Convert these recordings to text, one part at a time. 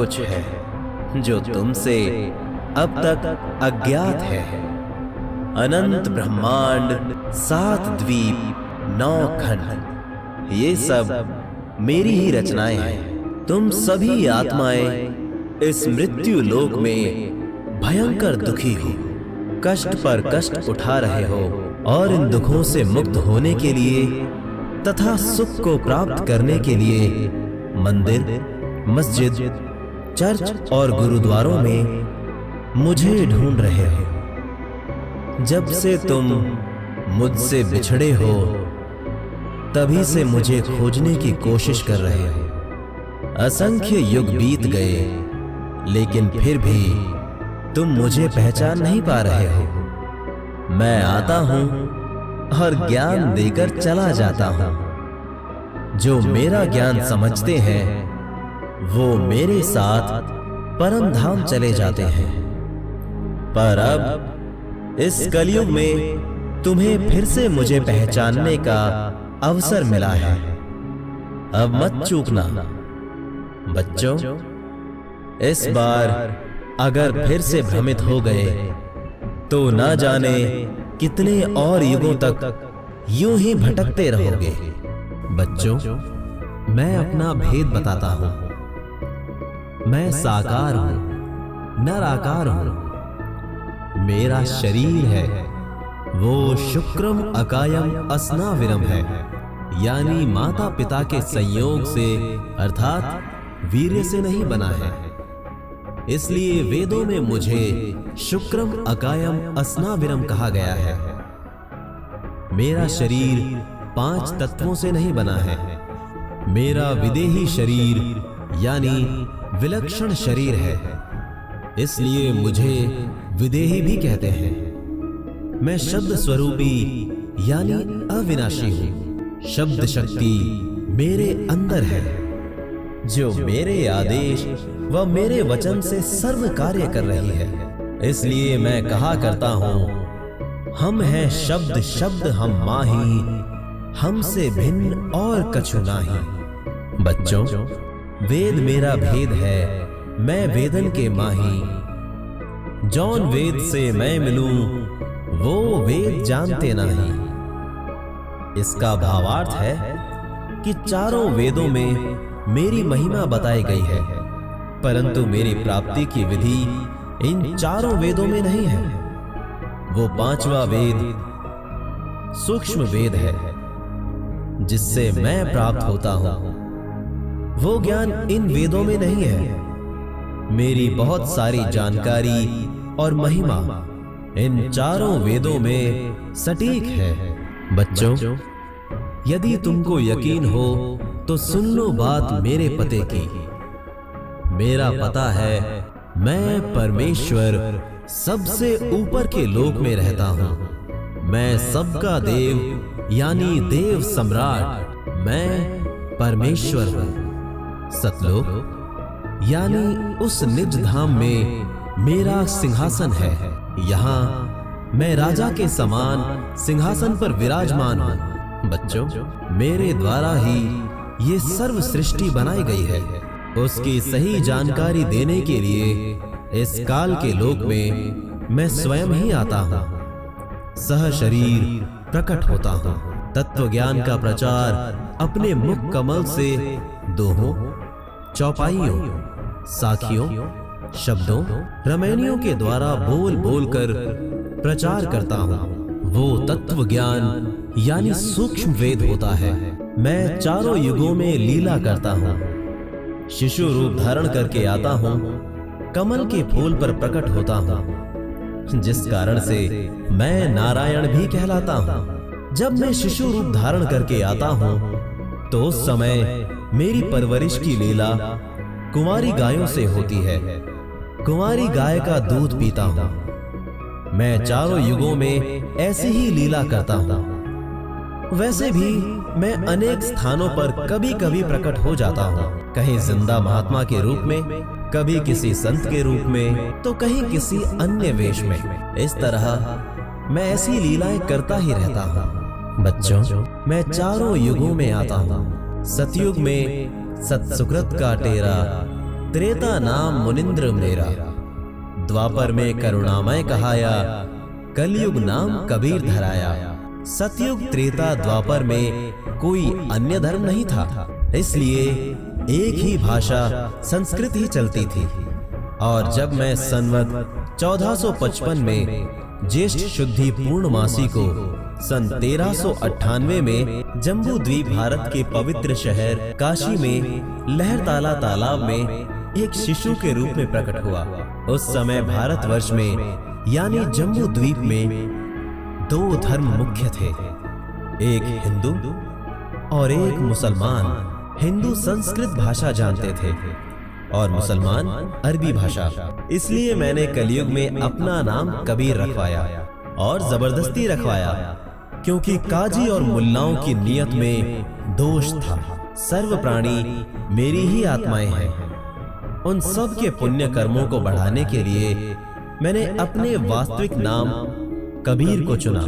कुछ है जो तुमसे अब तक अज्ञात है। अनंत ब्रह्मांड, 7 द्वीप, 9 खंड, ये सब मेरी ही रचनाएं हैं। तुम सभी आत्माएं इस मृत्यु लोक में भयंकर दुखी हो, कष्ट पर कष्ट उठा रहे हो और इन दुखों से मुक्त होने के लिए तथा सुख को प्राप्त करने के लिए मंदिर, मस्जिद, चर्च और गुरुद्वारों में मुझे ढूंढ रहे हो। जब से तुम मुझसे बिछड़े हो तभी से मुझे खोजने की कोशिश कर रहे हो। असंख्य युग बीत गए लेकिन फिर भी तुम मुझे पहचान नहीं पा रहे हो। मैं आता हूं और ज्ञान देकर चला जाता हूं। जो मेरा ज्ञान समझते हैं वो मेरे साथ परम धाम चले जाते हैं। पर अब इस कलयुग में तुम्हें फिर से मुझे पहचानने का अवसर मिला है। अब मत चूकना बच्चों। इस बार अगर फिर से भ्रमित हो गए तो ना जाने कितने और युगों तक यूं ही भटकते रहोगे। बच्चों, मैं अपना भेद बताता हूं। मैं साकार हूं, निराकार हूं। मेरा शरीर है वो शुक्रम अकायम असनाविरम है, यानी माता पिता के संयोग से अर्थात वीर्य से नहीं बना है। इसलिए वेदों में मुझे शुक्रम अकायम असनाविरम कहा गया है। मेरा शरीर 5 तत्वों से नहीं बना है। मेरा विदेही शरीर यानी विलक्षण शरीर है, इसलिए मुझे विदेही भी कहते हैं। मैं शब्द स्वरूपी यानी अविनाशी हूं। शब्द शक्ति मेरे अंदर है जो मेरे आदेश व मेरे वचन से सर्व कार्य कर रही है। इसलिए मैं कहा करता हूं, हम हैं शब्द, शब्द हम माही, हमसे भिन्न और कछु नाही। बच्चों, वेद मेरा भेद है, मैं वेदन के माही। जौन वेद से मैं मिलूं वो वेद जानते नहीं। इसका भावार्थ है कि चारों वेदों में मेरी महिमा बताई गई है, परंतु मेरी प्राप्ति की विधि इन चारों वेदों में नहीं है। वो 5वां वेद सूक्ष्म वेद है जिससे मैं प्राप्त होता हूं। वो ज्ञान इन वेदों में नहीं है। मेरी बहुत सारी जानकारी और महिमा इन चारों वेदों में सटीक है। बच्चों, यदि तुमको यकीन हो तो सुन लो बात मेरे पते की। मेरा पता है, मैं परमेश्वर सबसे ऊपर के लोक में रहता हूं। मैं सबका देव यानी देव सम्राट, मैं परमेश्वर हूं। सतलोक यानी उस निज धाम में मेरा सिंहासन है। यहाँ मैं राजा के समान सिंहासन पर विराजमान हूं। बच्चों, मेरे द्वारा ही ये सर्व सृष्टि बनाई गई है। उसकी सही जानकारी देने के लिए इस काल के लोक में मैं स्वयं ही आता हूं। सह शरीर प्रकट होता हूं। तत्व ज्ञान का प्रचार अपने मुख कमल से दोहों, चौपाइयों, साखियों, शब्दों, रमैनियों के द्वारा बोल बोल कर प्रचार करता हूं। वो तत्व ज्ञान यानी सूक्ष्म वेद होता है। मैं चारों युगों में लीला करता हूं। शिशु रूप धारण करके आता हूं, कमल के फूल पर प्रकट होता हूं, जिस कारण से मैं नारायण भी कहलाता हूं। जब मैं शिशु रूप धारण करके आता हूं तो उस समय मेरी परवरिश की लीला कुंवारी गायों से होती है। कुंवारी गाय का दूध पीता हूं। मैं चारों युगों में ऐसी ही लीला करता हूं। वैसे भी मैं अनेक स्थानों पर कभी कभी प्रकट हो जाता हूं। कहीं जिंदा महात्मा के रूप में, कभी किसी संत के रूप में, तो कहीं किसी अन्य वेश में। इस तरह मैं ऐसी लीलाएं करता ही रहता हूं। बच्चों, मैं चारों युगों में आता हूं। सतयुग में सत्सुकृत का टेरा, त्रेता नाम मुनिंद्र मेरा, द्वापर में करुणामय कहाया, कलयुग नाम कबीर धराया। सतयुग त्रेता द्वापर में कोई अन्य धर्म नहीं था, इसलिए एक ही भाषा संस्कृत ही चलती थी। और जब मैं संवत 1455 में ज्येष्ठ शुद्धि पूर्णमासी को सन 1398 में जम्बू द्वीप भारत के पवित्र शहर काशी में लहरताला तालाब में एक शिशु के रूप में प्रकट हुआ। उस समय भारतवर्ष में यानी जम्बू द्वीप में दो धर्म मुख्य थे, एक हिंदू और एक मुसलमान। हिंदू संस्कृत भाषा जानते थे और मुसलमान अरबी भाषा। इसलिए मैंने कलयुग में अपना नाम कबीर रखवाया और जबरदस्ती रखवाया, क्योंकि काजी और मुल्लाओं की नियत में दोष था। सर्व प्राणी मेरी ही आत्माएं हैं। उन सब के पुण्य कर्मों को बढ़ाने के लिए मैंने अपने वास्तविक नाम कबीर को चुना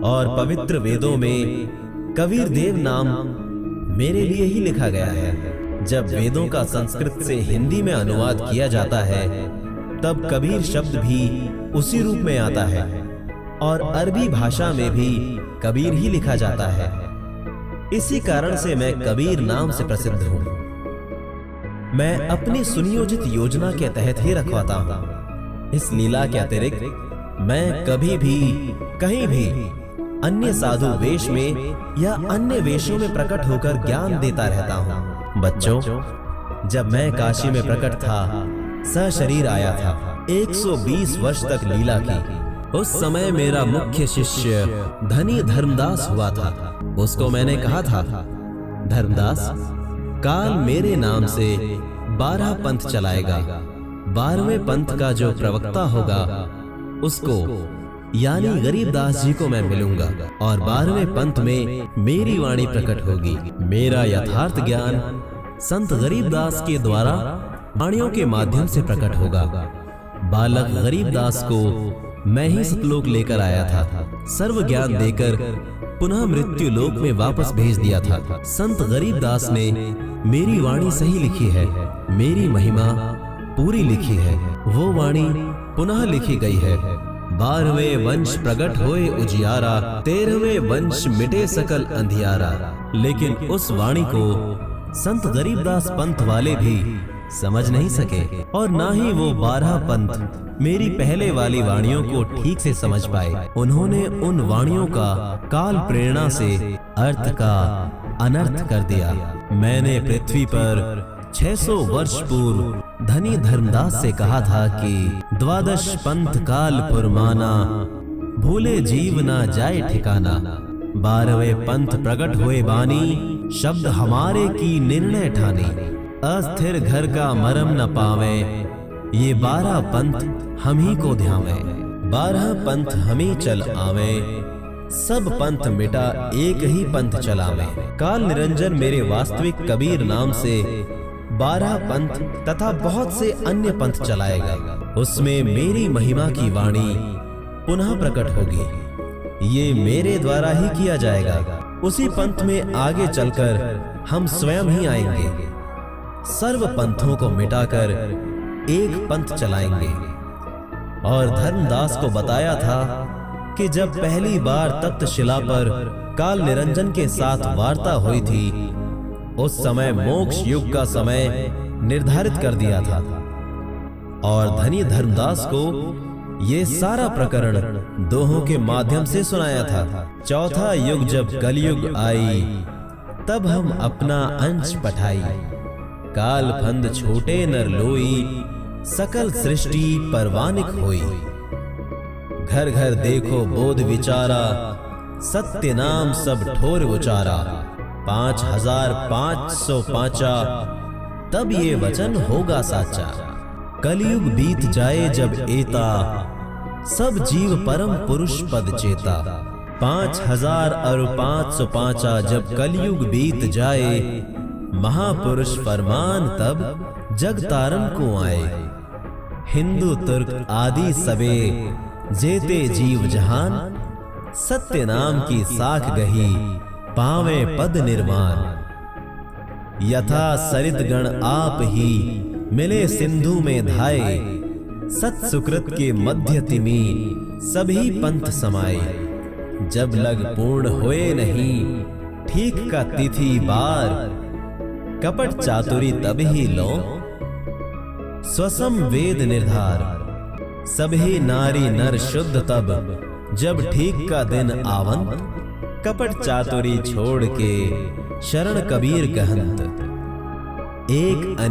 और पवित्र वेदों में कबीर देव नाम मेरे लिए ही लिखा गया है। जब वेदों का संस्कृत से हिंदी में अनुवाद किया जाता है तब कबीर शब्द भी उसी रूप में आता है और अरबी भाषा में भी कबीर ही लिखा जाता है। इसी कारण से मैं कबीर नाम से प्रसिद्ध हूँ। मैं अपनी सुनियोजित योजना के तहत ही रखवाता हूँ। इस लीला के अतिरिक्त मैं कभी भी कहीं भी अन्य साधु वेश में या अन्य वेशों में प्रकट होकर ज्ञान देता रहता हूँ। बच्चों, जब मैं काशी में प्रकट था, सशरीर आया था, 120 वर्ष तक लीला की। उस समय मेरा मुख्य शिष्य धनी धर्मदास हुआ था। उसको मैंने कहा था, धर्मदास, काल मेरे नाम से 12 पंथ चलाएगा। 12वें पंथ का जो प्रवक्ता होगा उसको यानी गरीबदास जी को मैं मिलूंगा और 12वें पंथ में मेरी वाणी प्रकट होगी। मेरा यथार्थ ज्ञान संत गरीबदास के द्वारा वाणियों के माध्यम से प्रकट होगा। बालक गरीबदास को मैं ही सतलोक लेकर आया था। सर्व ज्ञान देकर पुनः मृत्यु लोक में वापस भेज दिया था। संत गरीबदास ने मेरी वाणी सही लिखी है, मेरी महिमा पूरी लिखी है। वो वाणी पुनः लिखी गई है। 12वें वंश प्रगट होए उजियारा, 13वें वंश मिटे सकल अंधियारा। लेकिन उस वाणी को संत गरीबदास पंथ वाले भी समझ नहीं सके और ना ही वो 12 पंथ मेरी पहले वाली वाणियों को ठीक से समझ पाए। उन्होंने उन वाणियों का काल प्रेरणा से अर्थ का अनर्थ कर दिया। मैंने पृथ्वी पर 600 वर्ष पूर्व धनी धर्मदास से कहा था कि 12 पंथ काल पुरमाना, भूले जीव ना जाए ठिकाना। 12वें पंथ प्रकट हुए बानी, शब्द हमारे की निर्णय ठानी। अस्थिर घर का मरम न पावे, ये 12 पंथ हम ही को ध्यावे। 12 पंथ हम ही चल आवे, सब पंथ मिटा एक ही पंथ चलावे। काल निरंजन मेरे वास्तविक कबीर नाम से 12 पंथ तथा बहुत से अन्य पंथ चलाएगा। उसमें मेरी महिमा की वाणी पुनः प्रकट होगी। ये मेरे द्वारा ही किया जाएगा। उसी पंथ में आगे चलकर हम स्वयं ही आएंगे। सर्व पंथों को मिटाकर एक पंथ चलाएंगे। और धर्मदास को बताया था कि जब पहली बार तप्त शिला पर काल निरंजन के साथ वार्ता हुई थी, उस समय मोक्ष युग का समय निर्धारित कर दिया था और धनी धर्मदास को ये सारा प्रकरण दोहों के माध्यम से सुनाया था। चौथा युग जब कलयुग आई, तब हम अपना अंश पठाई। काल फंद छोटे नर लोई, सकल सृष्टि परवानिक होई। घर घर देखो बोध विचारा, सत्य नाम सब ठोर उचारा। 5505 तब ये वचन होगा साचा। कलयुग बीत जाए जब एता, सब जीव परम पुरुष पद चेता। 5505 जब कलयुग बीत जाए, महापुरुष फरमान तब जग तारन को आए। हिंदू तुर्क आदि सबे, जेते जीव जहान, सत्य नाम की साख गही, पावे पद निर्वाण। यथा सरित गण आप ही, मिले सिंधु में धाये, सत सुकृत के मध्य तिमी सभी पंथ समाये। जब लग पूर्ण होए नहीं, ठीक का तिथि बार, कपट चातुरी तब ही लो, स्वसम वेद निर्धार। सभी नारी नर शुद्ध तब, जब ठीक का दिन आवंत, कपट चातुरी छोड़ के शरण कबीर कहंत। एक